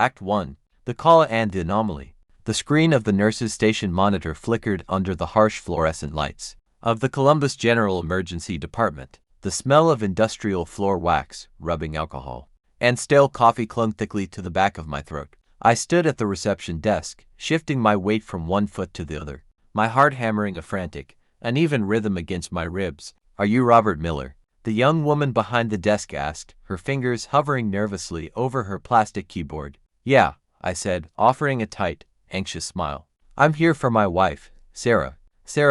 Act 1. The Call and the Anomaly. The screen of the nurse's station monitor flickered under the harsh fluorescent lights of the Columbus General Emergency Department. The smell of industrial floor wax, rubbing alcohol, and stale coffee clung thickly to the back of my throat. I stood at the reception desk, shifting my weight from one foot to the other, my heart hammering a frantic, uneven rhythm against my ribs. "Are you Robert Miller?" the young woman behind the desk asked, her fingers hovering nervously over her plastic keyboard. "Yeah," I said, offering a tight, anxious smile. "I'm here for my wife, Sarah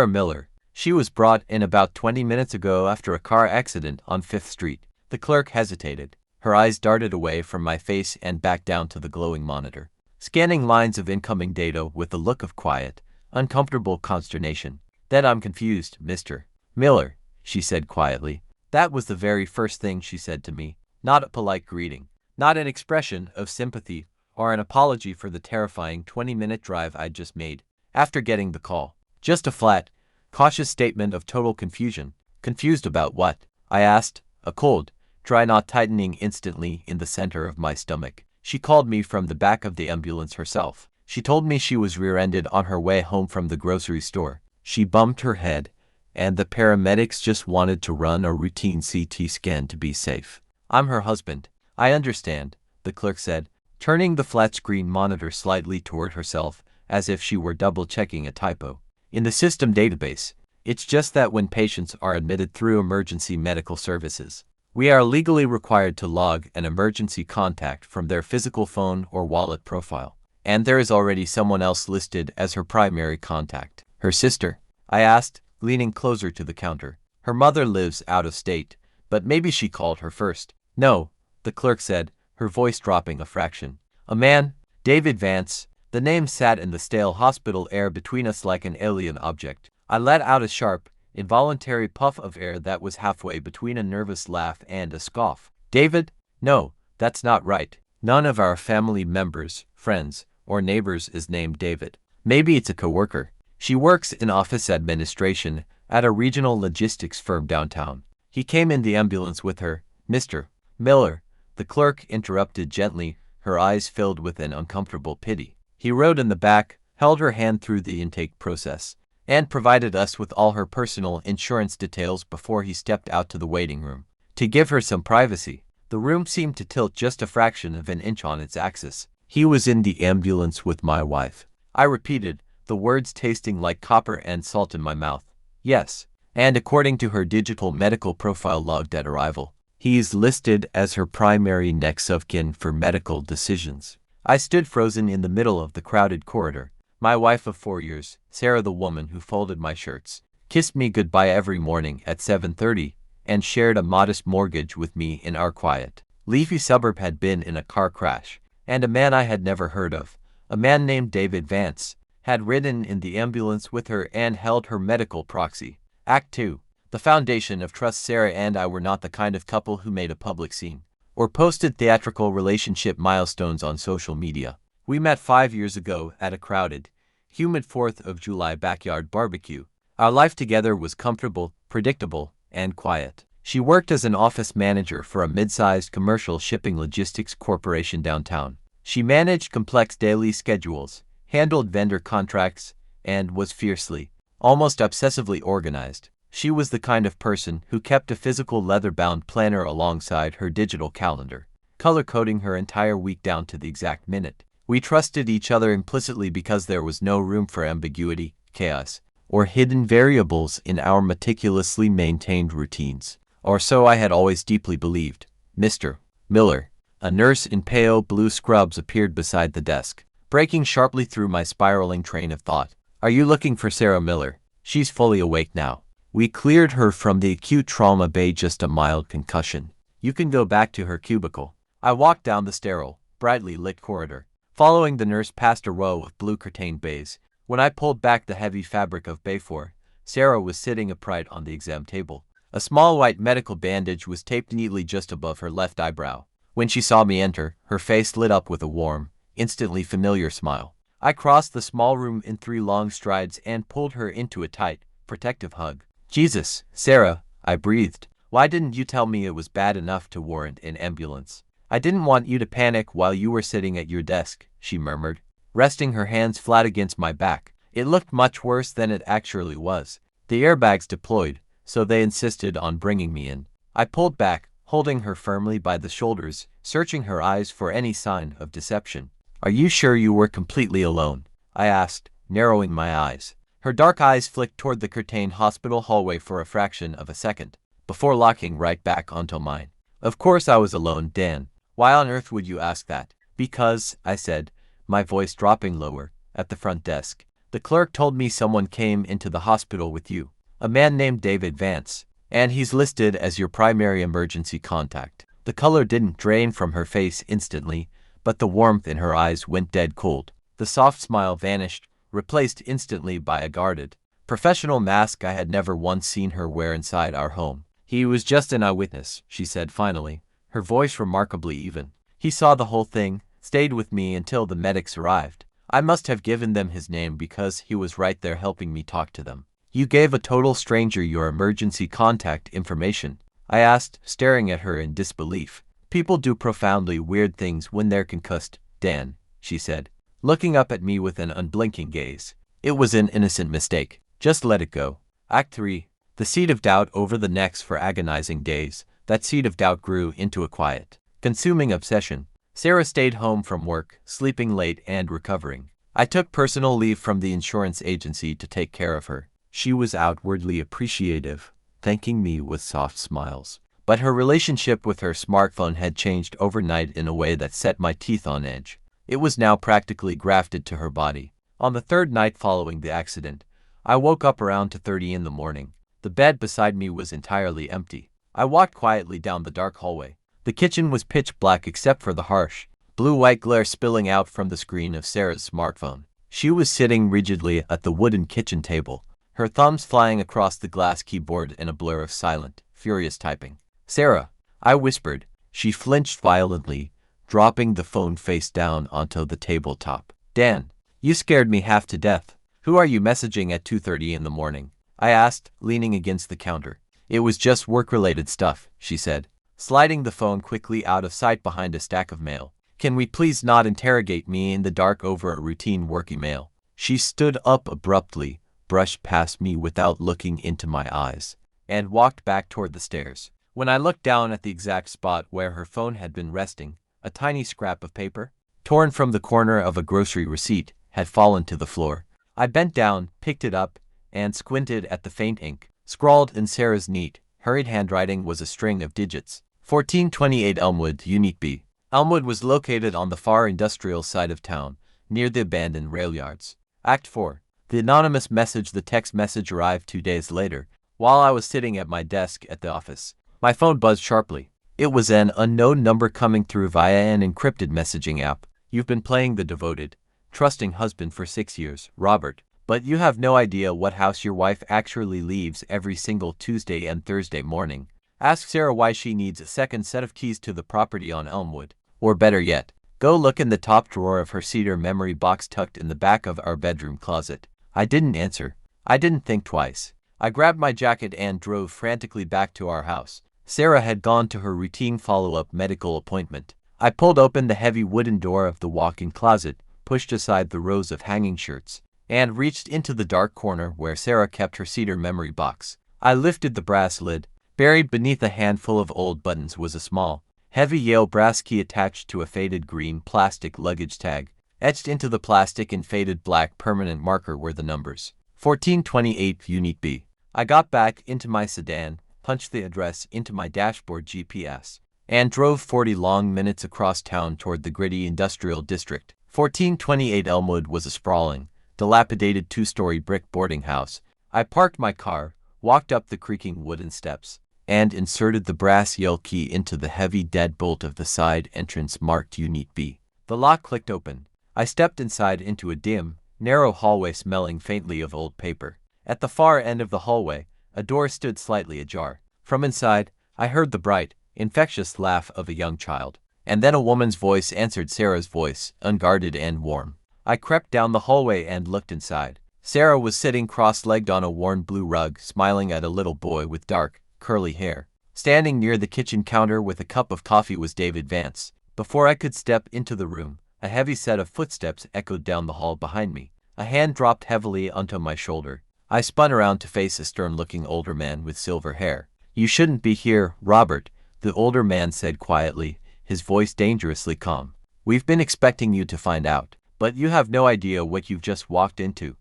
Miller. She was brought in about 20 minutes ago after a car accident on 5th Street. The clerk hesitated. Her eyes darted away from my face and back down to the glowing monitor, scanning lines of incoming data with a look of quiet, uncomfortable consternation. "Then I'm confused, Mr. Miller," she said quietly. That was the very first thing she said to me. Not a polite greeting, not an expression of sympathy or an apology for the terrifying 20-minute drive I'd just made after getting the call. Just a flat, cautious statement of total confusion. "Confused about what?" I asked, a cold, dry knot tightening instantly in the center of my stomach. She called me from the back of the ambulance herself. She told me she was rear-ended on her way home from the grocery store. She bumped her head, and the paramedics just wanted to run a routine CT scan to be safe. "I'm her husband." "I understand," the clerk said, turning the flat-screen monitor slightly toward herself as if she were double-checking a typo in the system database. "It's just that when patients are admitted through emergency medical services, we are legally required to log an emergency contact from their physical phone or wallet profile. And there is already someone else listed as her primary contact." "Her sister?" I asked, leaning closer to the counter. "Her mother lives out of state, but maybe she called her first." "No," the clerk said, her voice dropping a fraction. "A man, David Vance." The name sat in the stale hospital air between us like an alien object. I let out a sharp, involuntary puff of air that was halfway between a nervous laugh and a scoff. "David? No, that's not right. None of our family members, friends, or neighbors is named David. Maybe it's a coworker. She works in office administration at a regional logistics firm downtown." "He came in the ambulance with her, Mr. Miller," the clerk interrupted gently, her eyes filled with an uncomfortable pity. "He rode in the back, held her hand through the intake process, and provided us with all her personal insurance details before he stepped out to the waiting room. To give her some privacy." The room seemed to tilt just a fraction of an inch on its axis. "He was in the ambulance with my wife," I repeated, the words tasting like copper and salt in my mouth. "Yes, and according to her digital medical profile logged at arrival, he is listed as her primary next of kin for medical decisions." I stood frozen in the middle of the crowded corridor. My wife of 4 years, Sarah, the woman who folded my shirts, kissed me goodbye every morning at 7:30, and shared a modest mortgage with me in our quiet, leafy suburb, had been in a car crash, and a man I had never heard of, a man named David Vance, had ridden in the ambulance with her and held her medical proxy. Act 2. The foundation of trust. Sarah and I were not the kind of couple who made a public scene or posted theatrical relationship milestones on social media. We met 5 years ago at a crowded, humid 4th of July backyard barbecue. Our life together was comfortable, predictable, and quiet. She worked as an office manager for a mid-sized commercial shipping logistics corporation downtown. She managed complex daily schedules, handled vendor contracts, and was fiercely, almost obsessively organized. She was the kind of person who kept a physical leather-bound planner alongside her digital calendar, color-coding her entire week down to the exact minute. We trusted each other implicitly because there was no room for ambiguity, chaos, or hidden variables in our meticulously maintained routines. Or so I had always deeply believed. Mr. Miller, a nurse in pale blue scrubs, appeared beside the desk, breaking sharply through my spiraling train of thought. "Are you looking for Sarah Miller? She's fully awake now. We cleared her from the acute trauma bay, just a mild concussion. You can go back to her cubicle." I walked down the sterile, brightly lit corridor, following the nurse past a row of blue-curtained bays. When I pulled back the heavy fabric of Bay 4, Sarah was sitting upright on the exam table. A small white medical bandage was taped neatly just above her left eyebrow. When she saw me enter, her face lit up with a warm, instantly familiar smile. I crossed the small room in 3 long strides and pulled her into a tight, protective hug. "Jesus, Sarah," I breathed. "Why didn't you tell me it was bad enough to warrant an ambulance?" I didn't want you to panic while you were sitting at your desk, she murmured, resting her hands flat against my back. It looked much worse than it actually was. The airbags deployed, so they insisted on bringing me in. I pulled back, holding her firmly by the shoulders, searching her eyes for any sign of deception. Are you sure you were completely alone? I asked, narrowing my eyes. Her dark eyes flicked toward the curtained hospital hallway for a fraction of a second, before locking right back onto mine. Of course I was alone, Dan. Why on earth would you ask that? Because, I said, my voice dropping lower, at the front desk. The clerk told me someone came into the hospital with you. A man named David Vance. And he's listed as your primary emergency contact. The color didn't drain from her face instantly, but the warmth in her eyes went dead cold. The soft smile vanished, replaced instantly by a guarded, professional mask I had never once seen her wear inside our home. He was just an eyewitness, she said finally, her voice remarkably even. He saw the whole thing, stayed with me until the medics arrived. I must have given them his name because he was right there helping me talk to them. You gave a total stranger your emergency contact information? I asked, staring at her in disbelief. People do profoundly weird things when they're concussed, Dan, she said, looking up at me with an unblinking gaze. It was an innocent mistake. Just let it go. Act 3. The seed of doubt over the next for agonizing days. That seed of doubt grew into a quiet, consuming obsession. Sarah stayed home from work, sleeping late and recovering. I took personal leave from the insurance agency to take care of her. She was outwardly appreciative, thanking me with soft smiles. But her relationship with her smartphone had changed overnight in a way that set my teeth on edge. It was now practically grafted to her body. On the third night following the accident, I woke up around 2:30 in the morning. The bed beside me was entirely empty. I walked quietly down the dark hallway. The kitchen was pitch black except for the harsh, blue-white glare spilling out from the screen of Sarah's smartphone. She was sitting rigidly at the wooden kitchen table, her thumbs flying across the glass keyboard in a blur of silent, furious typing. Sarah, I whispered. She flinched violently, dropping the phone face down onto the tabletop. Dan, you scared me half to death. Who are you messaging at 2:30 in the morning? I asked, leaning against the counter. It was just work-related stuff, she said, sliding the phone quickly out of sight behind a stack of mail. Can we please not interrogate me in the dark over a routine work email? She stood up abruptly, brushed past me without looking into my eyes, and walked back toward the stairs. When I looked down at the exact spot where her phone had been resting, a tiny scrap of paper, torn from the corner of a grocery receipt, had fallen to the floor. I bent down, picked it up, and squinted at the faint ink. Scrawled in Sarah's neat, hurried handwriting was a string of digits. 1428 Elmwood, Unit B. Elmwood was located on the far industrial side of town, near the abandoned rail yards. Act 4. The anonymous message. The text message arrived 2 days later, while I was sitting at my desk at the office. My phone buzzed sharply. It was an unknown number coming through via an encrypted messaging app. You've been playing the devoted, trusting husband for 6 years, Robert. But you have no idea what house your wife actually leaves every single Tuesday and Thursday morning. Ask Sarah why she needs a second set of keys to the property on Elmwood. Or better yet, go look in the top drawer of her cedar memory box tucked in the back of our bedroom closet. I didn't answer. I didn't think twice. I grabbed my jacket and drove frantically back to our house. Sarah had gone to her routine follow-up medical appointment. I pulled open the heavy wooden door of the walk-in closet, pushed aside the rows of hanging shirts, and reached into the dark corner where Sarah kept her cedar memory box. I lifted the brass lid. Buried beneath a handful of old buttons was a small, heavy Yale brass key attached to a faded green plastic luggage tag. Etched into the plastic in faded black permanent marker were the numbers. 1428 Unit B. I got back into my sedan, punched the address into my dashboard GPS, and drove 40 long minutes across town toward the gritty industrial district. 1428 Elmwood was a sprawling, dilapidated 2-story brick boarding house. I parked my car, walked up the creaking wooden steps, and inserted the brass Yale key into the heavy deadbolt of the side entrance marked Unit B. The lock clicked open. I stepped inside into a dim, narrow hallway smelling faintly of old paper. At the far end of the hallway, a door stood slightly ajar. From inside, I heard the bright, infectious laugh of a young child, and then a woman's voice answered Sarah's voice, unguarded and warm. I crept down the hallway and looked inside. Sarah was sitting cross-legged on a worn blue rug, smiling at a little boy with dark, curly hair. Standing near the kitchen counter with a cup of coffee was David Vance, Before I could step into the room, a heavy set of footsteps echoed down the hall behind me. A hand dropped heavily onto my shoulder. I spun around to face a stern-looking older man with silver hair. "You shouldn't be here, Robert," the older man said quietly, his voice dangerously calm. "We've been expecting you to find out, but you have no idea what you've just walked into."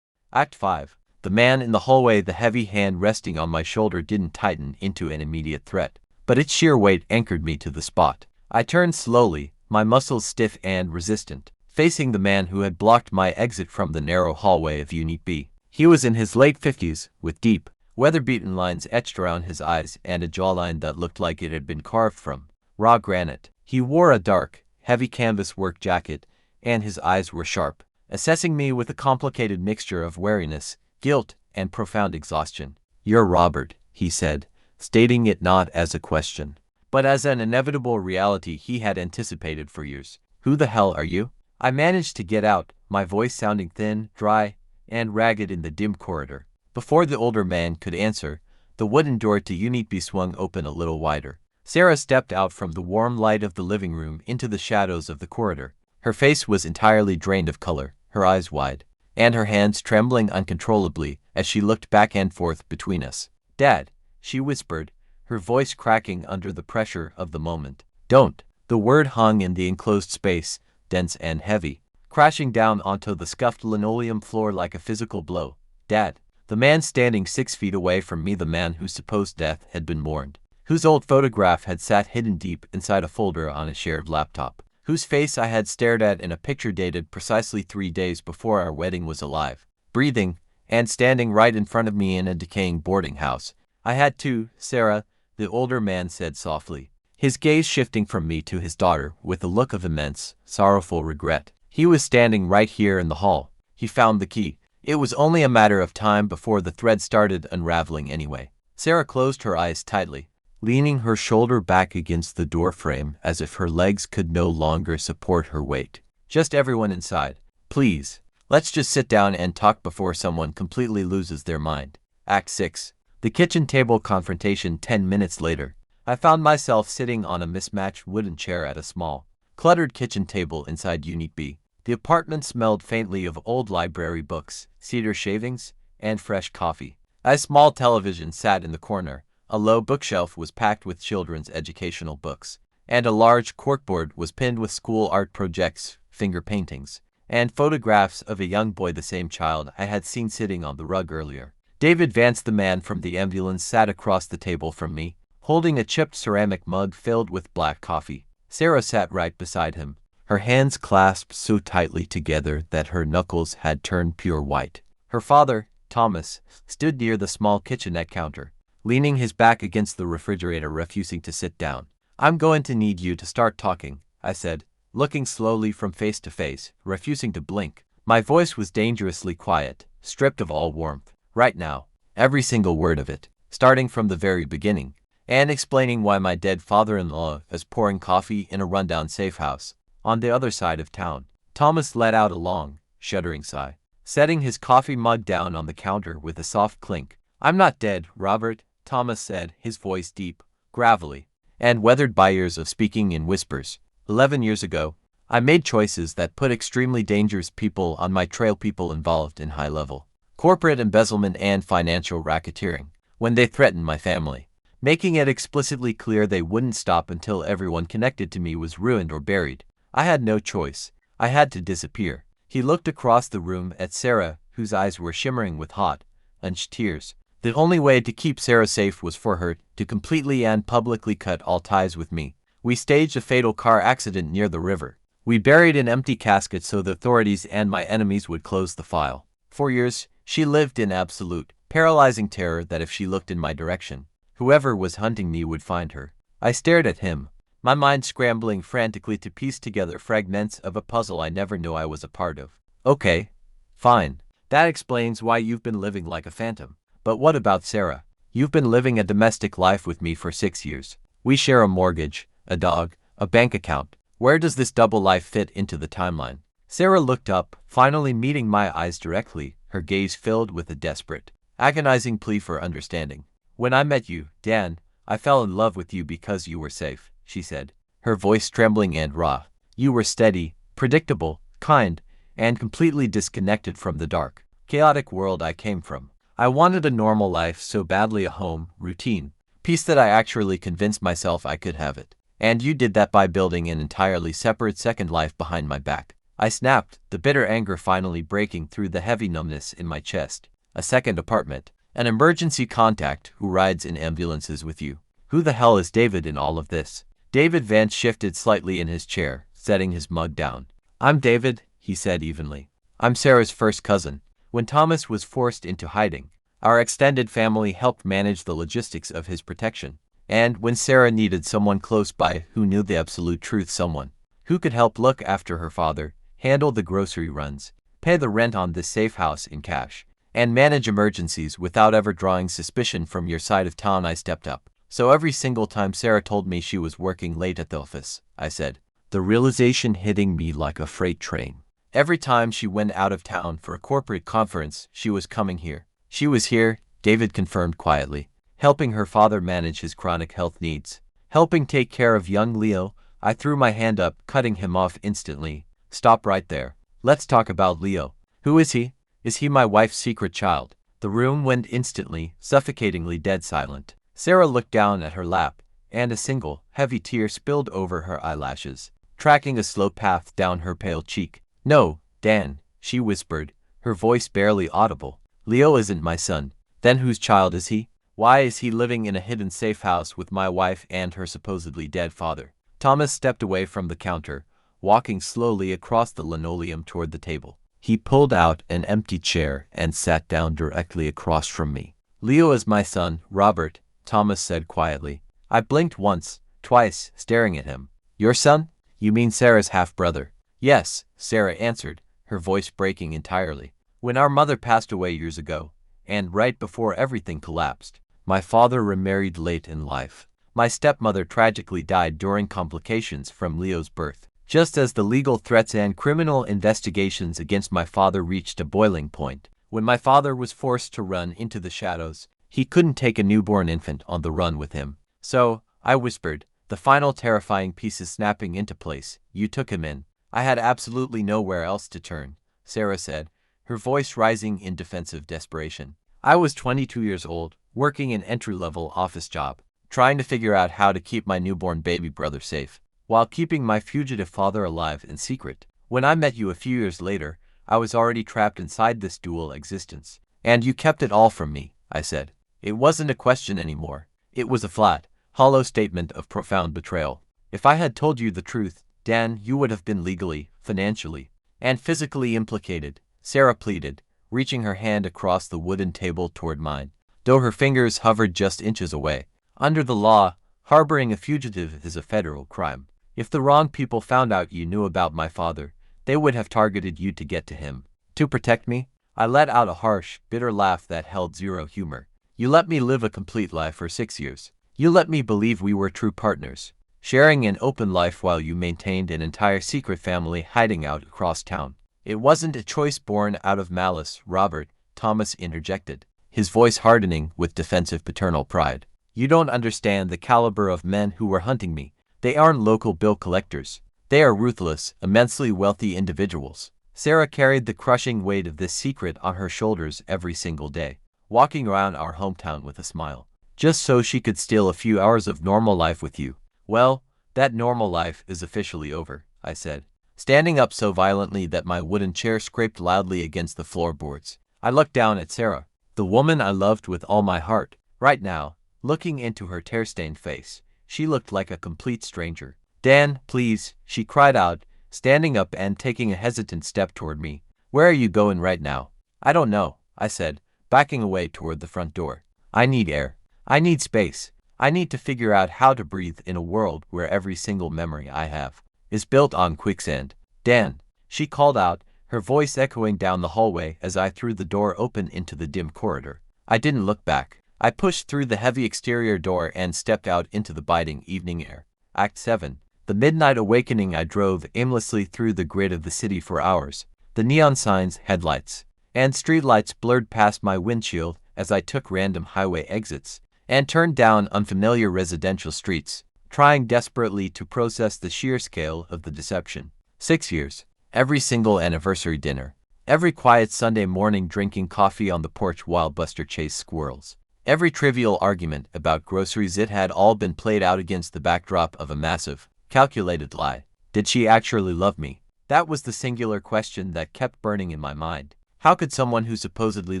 Act 5. The man in the hallway, the heavy hand resting on my shoulder, didn't tighten into an immediate threat, but its sheer weight anchored me to the spot. I turned slowly, my muscles stiff and resistant, facing the man who had blocked my exit from the narrow hallway of Unit B. He was in his late 50s, with deep, weather-beaten lines etched around his eyes and a jawline that looked like it had been carved from raw granite. He wore a dark, heavy canvas work jacket, and his eyes were sharp, assessing me with a complicated mixture of wariness, guilt, and profound exhaustion. "You're Robert," he said, stating it not as a question, but as an inevitable reality he had anticipated for years. "Who the hell are you?" I managed to get out, my voice sounding thin, dry, and ragged in the dim corridor. Before the older man could answer, the wooden door to Unit B swung open a little wider. Sarah stepped out from the warm light of the living room into the shadows of the corridor. Her face was entirely drained of color, her eyes wide, and her hands trembling uncontrollably as she looked back and forth between us. "Dad," she whispered, her voice cracking under the pressure of the moment. "Don't." The word hung in the enclosed space, dense and heavy, crashing down onto the scuffed linoleum floor like a physical blow. "Dad." The man standing 6 feet away from me, the man whose supposed death had been mourned, whose old photograph had sat hidden deep inside a folder on a shared laptop, whose face I had stared at in a picture dated precisely 3 days before our wedding, was alive, breathing, and standing right in front of me in a decaying boarding house. "I had to, Sarah," the older man said softly, his gaze shifting from me to his daughter with a look of immense, sorrowful regret. "He was standing right here in the hall. He found the key. It was only a matter of time before the thread started unraveling anyway." Sarah closed her eyes tightly, leaning her shoulder back against the doorframe as if her legs could no longer support her weight. "Just everyone inside, please. Let's just sit down and talk before someone completely loses their mind." Act 6. The kitchen table confrontation. 10 minutes later, I found myself sitting on a mismatched wooden chair at a small, cluttered kitchen table inside Unit B. The apartment smelled faintly of old library books, cedar shavings, and fresh coffee. A small television sat in the corner, a low bookshelf was packed with children's educational books, and a large corkboard was pinned with school art projects, finger paintings, and photographs of a young boy, the same child I had seen sitting on the rug earlier. David Vance, the man from the ambulance, sat across the table from me, holding a chipped ceramic mug filled with black coffee. Sarah sat right beside him, her hands clasped so tightly together that her knuckles had turned pure white. Her father, Thomas, stood near the small kitchenette counter, leaning his back against the refrigerator, refusing to sit down. "I'm going to need you to start talking," I said, looking slowly from face to face, refusing to blink. My voice was dangerously quiet, stripped of all warmth. "Right now, every single word of it, starting from the very beginning, and explaining why my dead father-in-law is pouring coffee in a rundown safe house on the other side of town." Thomas let out a long, shuddering sigh, setting his coffee mug down on the counter with a soft clink. "I'm not dead, Robert," Thomas said, his voice deep, gravelly, and weathered by years of speaking in whispers. 11 years ago, I made choices that put extremely dangerous people on my trail, people involved in high-level corporate embezzlement and financial racketeering, when they threatened my family, making it explicitly clear they wouldn't stop until everyone connected to me was ruined or buried. I had no choice. I had to disappear. He looked across the room at Sarah, whose eyes were shimmering with hot, unshed tears. The only way to keep Sarah safe was for her to completely and publicly cut all ties with me. We staged a fatal car accident near the river. We buried an empty casket so the authorities and my enemies would close the file. For years, she lived in absolute, paralyzing terror that if she looked in my direction, whoever was hunting me would find her. I stared at him, my mind scrambling frantically to piece together fragments of a puzzle I never knew I was a part of. "Okay, fine. That explains why you've been living like a phantom. But what about Sarah? You've been living a domestic life with me for 6 years. We share a mortgage, a dog, a bank account. Where does this double life fit into the timeline?" Sarah looked up, finally meeting my eyes directly, her gaze filled with a desperate, agonizing plea for understanding. When I met you, Dan, I fell in love with you because you were safe, she said, her voice trembling and raw. You were steady, predictable, kind, and completely disconnected from the dark, chaotic world I came from. I wanted a normal life so badly, a home, routine, peace, that I actually convinced myself I could have it. And you did that by building an entirely separate second life behind my back. I snapped, the bitter anger finally breaking through the heavy numbness in my chest. A second apartment. An emergency contact who rides in ambulances with you. Who the hell is David in all of this? David Vance shifted slightly in his chair, setting his mug down. I'm David, he said evenly. I'm Sarah's first cousin. When Thomas was forced into hiding, our extended family helped manage the logistics of his protection. And when Sarah needed someone close by who knew the absolute truth, someone who could help look after her father, handle the grocery runs, pay the rent on this safe house in cash, and manage emergencies without ever drawing suspicion from your side of town, I stepped up. So every single time Sarah told me she was working late at the office, I said, the realization hitting me like a freight train. Every time she went out of town for a corporate conference, she was coming here. She was here, David confirmed quietly, helping her father manage his chronic health needs, helping take care of young Leo. I threw my hand up, cutting him off instantly. Stop right there. Let's talk about Leo. Who is he? Is he my wife's secret child? The room went instantly, suffocatingly dead silent. Sarah looked down at her lap, and a single, heavy tear spilled over her eyelashes, tracking a slow path down her pale cheek. No, Dan, she whispered, her voice barely audible. Leo isn't my son. Then whose child is he? Why is he living in a hidden safe house with my wife and her supposedly dead father? Thomas stepped away from the counter, walking slowly across the linoleum toward the table. He pulled out an empty chair and sat down directly across from me. Leo is my son, Robert, Thomas said quietly. I blinked once, twice, staring at him. Your son? You mean Sarah's half-brother? Yes, Sarah answered, her voice breaking entirely. When our mother passed away years ago, and right before everything collapsed, my father remarried late in life. My stepmother tragically died during complications from Leo's birth. Just as the legal threats and criminal investigations against my father reached a boiling point, when my father was forced to run into the shadows, he couldn't take a newborn infant on the run with him. So, I whispered, the final terrifying pieces snapping into place, you took him in. I had absolutely nowhere else to turn, Sarah said, her voice rising in defensive desperation. I was 22 years old, working an entry-level office job, trying to figure out how to keep my newborn baby brother safe, while keeping my fugitive father alive in secret. When I met you a few years later, I was already trapped inside this dual existence. And you kept it all from me, I said. It wasn't a question anymore. It was a flat, hollow statement of profound betrayal. If I had told you the truth, Dan, you would have been legally, financially, and physically implicated, Sarah pleaded, reaching her hand across the wooden table toward mine, though her fingers hovered just inches away. Under the law, harboring a fugitive is a federal crime. If the wrong people found out you knew about my father, they would have targeted you to get to him. To protect me? I let out a harsh, bitter laugh that held zero humor. You let me live a complete life for 6 years. You let me believe we were true partners, sharing an open life while you maintained an entire secret family hiding out across town. It wasn't a choice born out of malice, Robert, Thomas interjected, his voice hardening with defensive paternal pride. You don't understand the caliber of men who were hunting me. They aren't local bill collectors. They are ruthless, immensely wealthy individuals. Sarah carried the crushing weight of this secret on her shoulders every single day, walking around our hometown with a smile, just so she could steal a few hours of normal life with you. Well, that normal life is officially over, I said, standing up so violently that my wooden chair scraped loudly against the floorboards. I looked down at Sarah, the woman I loved with all my heart. Right now, looking into her tear-stained face, she looked like a complete stranger. Dan, please, she cried out, standing up and taking a hesitant step toward me. Where are you going right now? I don't know, I said, backing away toward the front door. I need air. I need space. I need to figure out how to breathe in a world where every single memory I have is built on quicksand. Dan, she called out, her voice echoing down the hallway as I threw the door open into the dim corridor. I didn't look back. I pushed through the heavy exterior door and stepped out into the biting evening air. Act 7. The midnight awakening. I drove aimlessly through the grid of the city for hours. The neon signs, headlights, and streetlights blurred past my windshield as I took random highway exits, and turned down unfamiliar residential streets, trying desperately to process the sheer scale of the deception. 6 years. Every single anniversary dinner. Every quiet Sunday morning drinking coffee on the porch while Buster chased squirrels. Every trivial argument about groceries, it had all been played out against the backdrop of a massive, calculated lie. Did she actually love me? That was the singular question that kept burning in my mind. How could someone who supposedly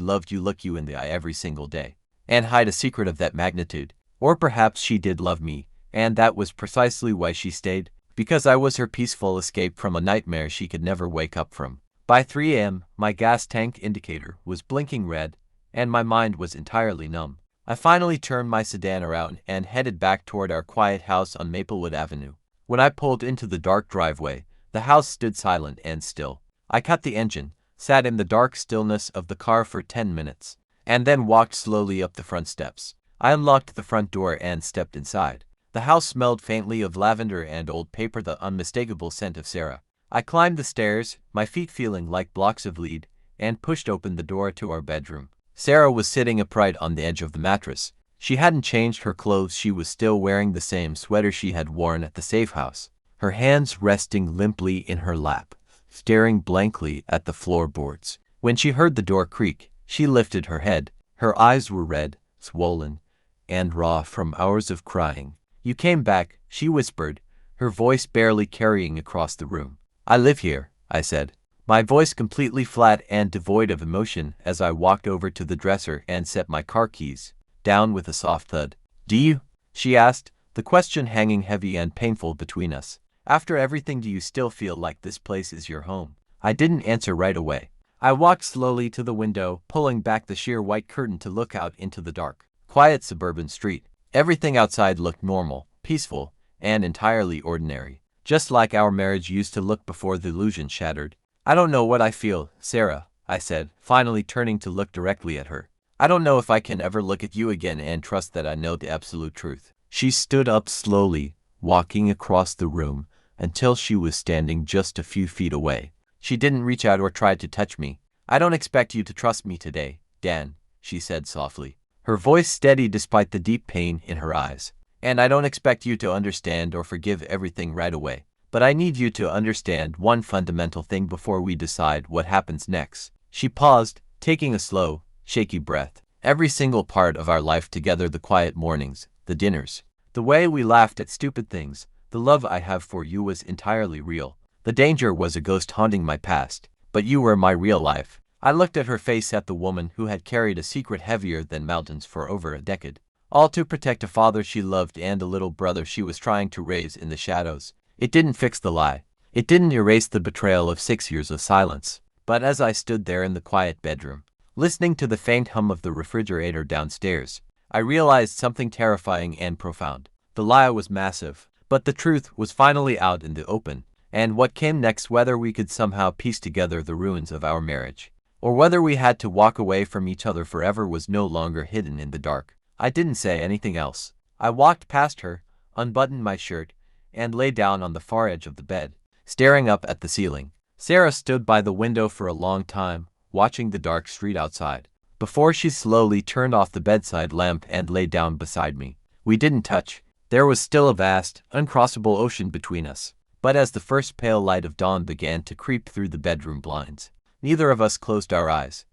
loved you look you in the eye every single day and hide a secret of that magnitude? Or perhaps she did love me, and that was precisely why she stayed, because I was her peaceful escape from a nightmare she could never wake up from. By 3 a.m., my gas tank indicator was blinking red, and my mind was entirely numb. I finally turned my sedan around and headed back toward our quiet house on Maplewood Avenue. When I pulled into the dark driveway, the house stood silent and still. I cut the engine, sat in the dark stillness of the car for 10 minutes, and then walked slowly up the front steps. I unlocked the front door and stepped inside. The house smelled faintly of lavender and old paper, the unmistakable scent of Sarah. I climbed the stairs, my feet feeling like blocks of lead, and pushed open the door to our bedroom. Sarah was sitting upright on the edge of the mattress. She hadn't changed her clothes. She was still wearing the same sweater she had worn at the safe house, her hands resting limply in her lap, staring blankly at the floorboards. When she heard the door creak, she lifted her head. Her eyes were red, swollen, and raw from hours of crying. "You came back," she whispered, her voice barely carrying across the room. "I live here," I said, my voice completely flat and devoid of emotion as I walked over to the dresser and set my car keys down with a soft thud. "Do you?" she asked, the question hanging heavy and painful between us. "After everything, do you still feel like this place is your home?" I didn't answer right away. I walked slowly to the window, pulling back the sheer white curtain to look out into the dark, quiet suburban street. Everything outside looked normal, peaceful, and entirely ordinary, just like our marriage used to look before the illusion shattered. "I don't know what I feel, Sarah," I said, finally turning to look directly at her. "I don't know if I can ever look at you again and trust that I know the absolute truth." She stood up slowly, walking across the room until she was standing just a few feet away. She didn't reach out or try to touch me. "I don't expect you to trust me today, Dan," she said softly, her voice steady despite the deep pain in her eyes. "And I don't expect you to understand or forgive everything right away. But I need you to understand one fundamental thing before we decide what happens next." She paused, taking a slow, shaky breath. "Every single part of our life together, the quiet mornings, the dinners, the way we laughed at stupid things, the love I have for you was entirely real. The danger was a ghost haunting my past, but you were my real life." I looked at her face, at the woman who had carried a secret heavier than mountains for over a decade, all to protect a father she loved and a little brother she was trying to raise in the shadows. It didn't fix the lie. It didn't erase the betrayal of 6 years of silence. But as I stood there in the quiet bedroom, listening to the faint hum of the refrigerator downstairs, I realized something terrifying and profound. The lie was massive, but the truth was finally out in the open. And what came next, whether we could somehow piece together the ruins of our marriage, or whether we had to walk away from each other forever, was no longer hidden in the dark. I didn't say anything else. I walked past her, unbuttoned my shirt, and lay down on the far edge of the bed, staring up at the ceiling. Sarah stood by the window for a long time, watching the dark street outside, before she slowly turned off the bedside lamp and lay down beside me. We didn't touch. There was still a vast, uncrossable ocean between us. But as the first pale light of dawn began to creep through the bedroom blinds, neither of us closed our eyes.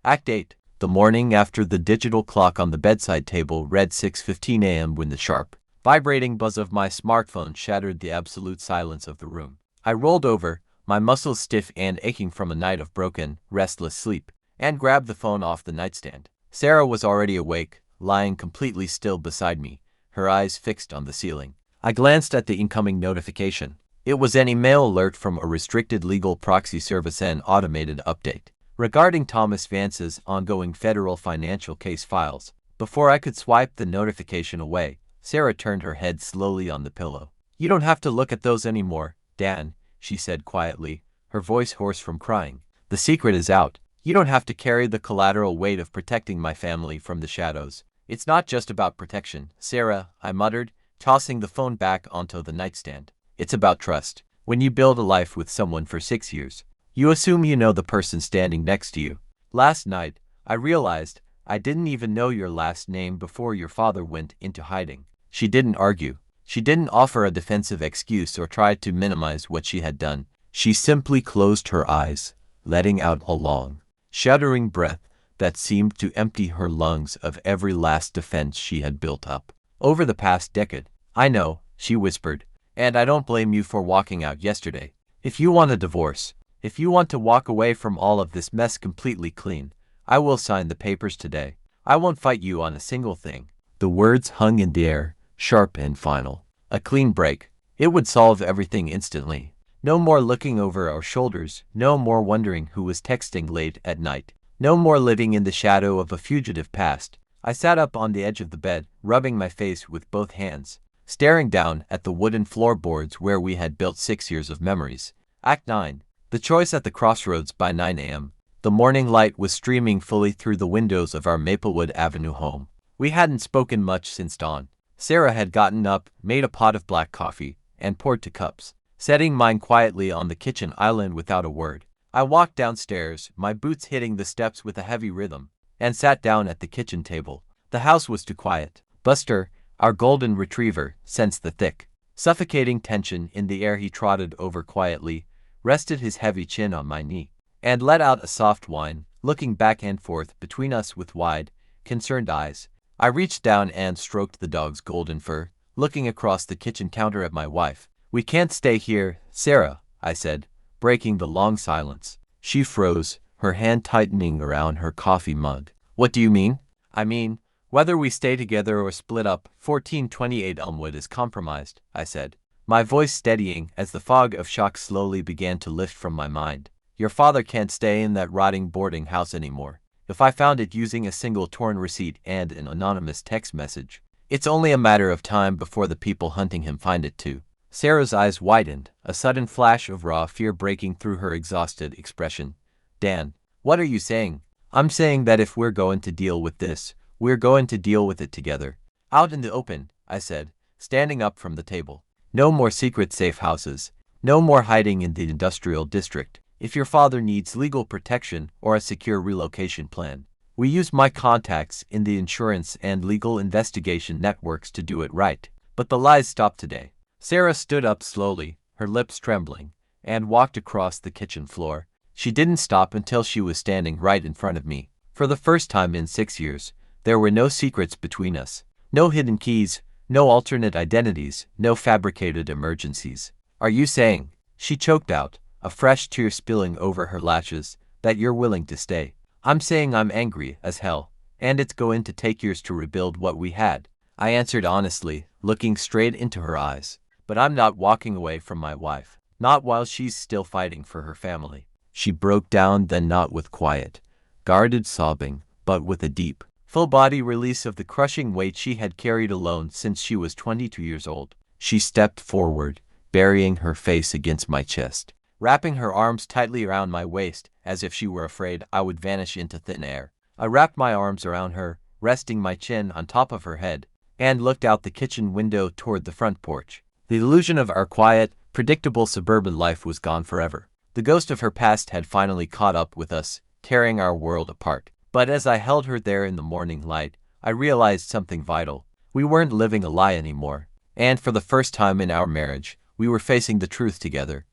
Act 8. The morning after. The digital clock on the bedside table read 6:15 a.m. when the sharp, vibrating buzz of my smartphone shattered the absolute silence of the room. I rolled over, my muscles stiff and aching from a night of broken, restless sleep, and grabbed the phone off the nightstand. Sarah was already awake, lying completely still beside me, her eyes fixed on the ceiling. I glanced at the incoming notification. It was an email alert from a restricted legal proxy service, an automated update regarding Thomas Vance's ongoing federal financial case files. Before I could swipe the notification away, Sarah turned her head slowly on the pillow. "You don't have to look at those anymore, Dan," she said quietly, her voice hoarse from crying. "The secret is out. You don't have to carry the collateral weight of protecting my family from the shadows." "It's not just about protection, Sarah," I muttered, tossing the phone back onto the nightstand. "It's about trust. When you build a life with someone for 6 years, You assume you know the person standing next to you. Last night, I realized I didn't even know your last name before your father went into hiding. She didn't argue. She didn't offer a defensive excuse or try to minimize what she had done. She simply closed her eyes, letting out a long, shuddering breath that seemed to empty her lungs of every last defense she had built up over the past decade. I know, she whispered, and I don't blame you for walking out yesterday. If you want a divorce, if you want to walk away from all of this mess completely clean, I will sign the papers today. I won't fight you on a single thing. The words hung in the air, sharp and final. A clean break. It would solve everything instantly. No more looking over our shoulders, no more wondering who was texting late at night, no more living in the shadow of a fugitive past. I sat up on the edge of the bed, rubbing my face with both hands, staring down at the wooden floorboards where we had built 6 years of memories. Act 9. The choice at the crossroads. By 9 a.m., the morning light was streaming fully through the windows of our Maplewood Avenue home. We hadn't spoken much since dawn. Sarah had gotten up, made a pot of black coffee, and poured 2 cups, setting mine quietly on the kitchen island without a word. I walked downstairs, my boots hitting the steps with a heavy rhythm, and sat down at the kitchen table. The house was too quiet. Buster, our golden retriever, sensed the thick, suffocating tension in the air. He trotted over quietly, rested his heavy chin on my knee, and let out a soft whine, looking back and forth between us with wide, concerned eyes. I reached down and stroked the dog's golden fur, looking across the kitchen counter at my wife. We can't stay here, Sarah, I said, breaking the long silence. She froze, her hand tightening around her coffee mug. What do you mean? I mean, whether we stay together or split up. 1428 Elmwood is compromised, I said, my voice steadying as the fog of shock slowly began to lift from my mind. Your father can't stay in that rotting boarding house anymore. If I found it using a single torn receipt and an anonymous text message, it's only a matter of time before the people hunting him find it too. Sarah's eyes widened, a sudden flash of raw fear breaking through her exhausted expression. Dan, what are you saying? I'm saying that if we're going to deal with this, we're going to deal with it together. Out in the open, I said, standing up from the table. No more secret safe houses. No more hiding in the industrial district. If your father needs legal protection or a secure relocation plan, we use my contacts in the insurance and legal investigation networks to do it right. But the lies stopped today. Sarah stood up slowly, her lips trembling, and walked across the kitchen floor. She didn't stop until she was standing right in front of me. For the first time in 6 years, there were no secrets between us. No hidden keys, no alternate identities, no fabricated emergencies. Are you saying, she choked out, a fresh tear spilling over her lashes, that you're willing to stay? I'm saying I'm angry as hell, and it's going to take years to rebuild what we had. I answered honestly, looking straight into her eyes. But I'm not walking away from my wife, not while she's still fighting for her family. She broke down, then not with quiet, guarded sobbing, but with a deep, full-body release of the crushing weight she had carried alone since she was 22 years old. She stepped forward, burying her face against my chest, wrapping her arms tightly around my waist as if she were afraid I would vanish into thin air. I wrapped my arms around her, resting my chin on top of her head, and looked out the kitchen window toward the front porch. The illusion of our quiet, predictable suburban life was gone forever. The ghost of her past had finally caught up with us, tearing our world apart. But as I held her there in the morning light, I realized something vital. We weren't living a lie anymore, and for the first time in our marriage, we were facing the truth together.